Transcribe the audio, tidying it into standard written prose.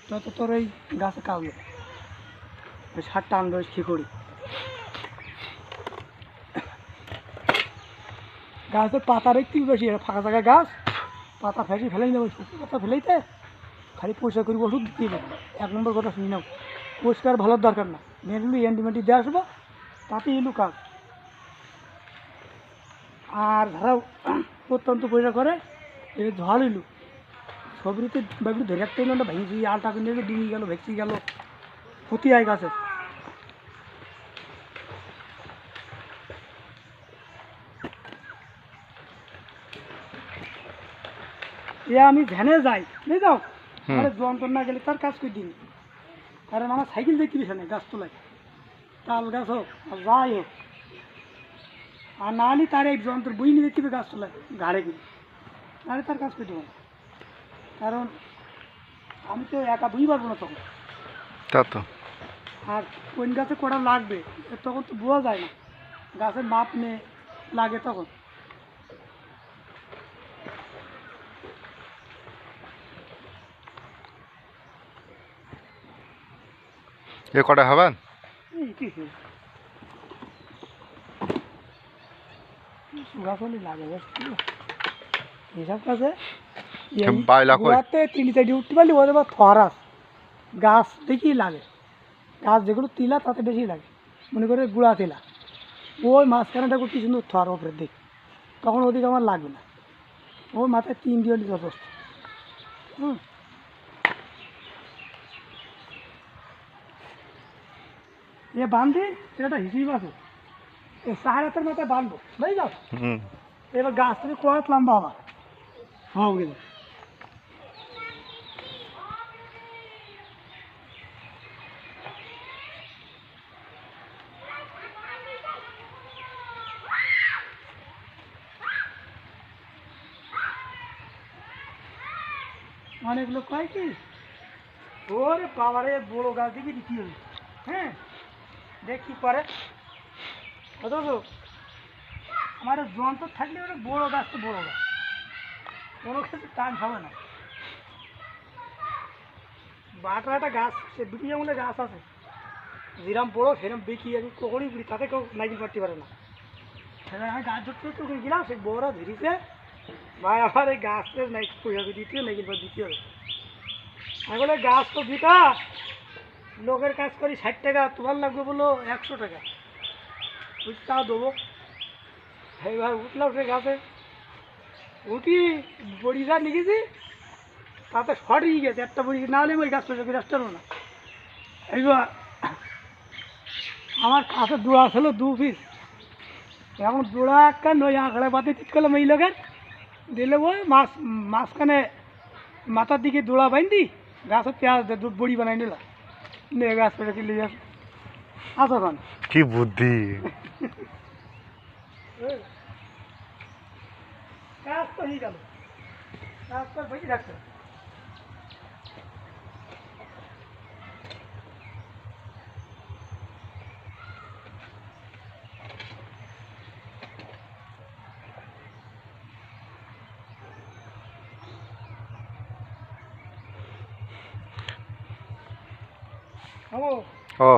তত তোর এই গাছে কাউলে ওই সার টানবে ওই খিকড়ি গাছের পাতার একটু বেশি ফাঁকা জায়গায় গাছ পাতা ফেঁসে ফেলেই নেবো শুকনো পাতা ফেলেইতে খালি পরিষ্কার করি ওষুধ দিতে হবে। 1 নম্বর কথা শুনি নাও, পরিষ্কার ভালোর দরকার না, মেনলি অ্যান্টিবায়োটিক দিয়ে আসবো তাতে এলু কাজ। আর ধরাও প্রত্যন্ত পরিষ্কার করে এই ঝড় এলু সবরিতে বাবু ধরে রাখতে এলো না, ভেঙেছি আলটা কিনে ডুবে গেল ভেঙে গেল ক্ষতি হয় গাছে। এ আমি ধ্যানে যাই বুঝে যাও, আমার যন্ত্রণা গেলে তার কাজ করে দিন, কারণ আমার সাইকেল দেখতে পেছে না গাছ তোলায়, তাল গাছ হোক আর যাই হোক, আর না হলে তার এই যন্ত্র বই নিয়ে দেখতে গাছ তোলায় ঘাড়ে গিয়ে, নাহলে তার কাজ করে দেবো না, কারণ আমি তো একা বুঝতে পারবো না তখন। তা তো আর কোন গাছে কটা লাগবে তখন তো বোঝা যায় না, গাছের মাপ নিয়ে লাগে তখন। এ কটা হবেন এই কি গাছ হলে লাগে এসব কাছে গোড়াতে 3-4 উঠতে পারলি ওদের বা থরাস গাছ দেখি লাগে, গাছ যেগুলো তিলা তাতে বেশি লাগে, মনে করে গুঁড়া তিলা ওই মাঝখানে দেখো কি সুন্দর থর ওপরে দেখ, তখন ওদিকে আমার লাগবে না, ওই মাথায় 3 দিয়ে যথেষ্ট। এ বান্ধি এটা হিসিব আছে, এই 4 হাতের মাথায় বাঁধবো বুঝলি যাও, এবার গাছ থেকে কত লম্বা আমার হ্যাঁ গেল। অনেক লোক কয় কি ওরে বাবারে বড়ো গাছ দেখি কি হল, হ্যাঁ দেখ কি করে অথচ আমার যন্ত্র থাকলে ওটা বড়ো গাছ তো বড়ো গাছ, কোনো ক্ষেত্রে টান খাবে না। বাটা একটা গাছ সে দুটি আমলে গাছ আছে যেরম বড়ো সেরকম বিকি আমি কখনই বিড়ি তাতে কেউ নাইকেল পারতে পারে না, সেখানে আমি গাছ ধরতে তো গেলাম সে বড়রা ধরিছে ভাই আমার এই গাছের নাই পয়সা দিতে নাইকেল পার দিতে হবে, আমি বলে গাছ তো দিতা লোকের কাজ করি 60 টাকা, তোমার লাগবে বললো 100 টাকা, তাও দেবো। এইবার উঠলাম সে গাছে উঠি বড়িটা লিখেছি তাতে সরিয়ে গেছে একটা বড়ি, না হলে ওই গাছ পয়সা করে আসতে না। এইবার আমার কাছে জোড়া ছিল 2 পিস, এখন জোড়া একটা নই আঁকড়ে বাতি ঠিক করলাম এই লোকের দিলে ওই মাঝখানে মাথার দিকে দোড়া বাইন্দি গাছের পেঁয়াজ বড়ি বানাই নিলাম, নিয়ে গাছ পেটে কিনলে আসো খান কি বুদ্ধি কাজ তো হয়ে গেল, কাজ তো বেশি রাখতে ও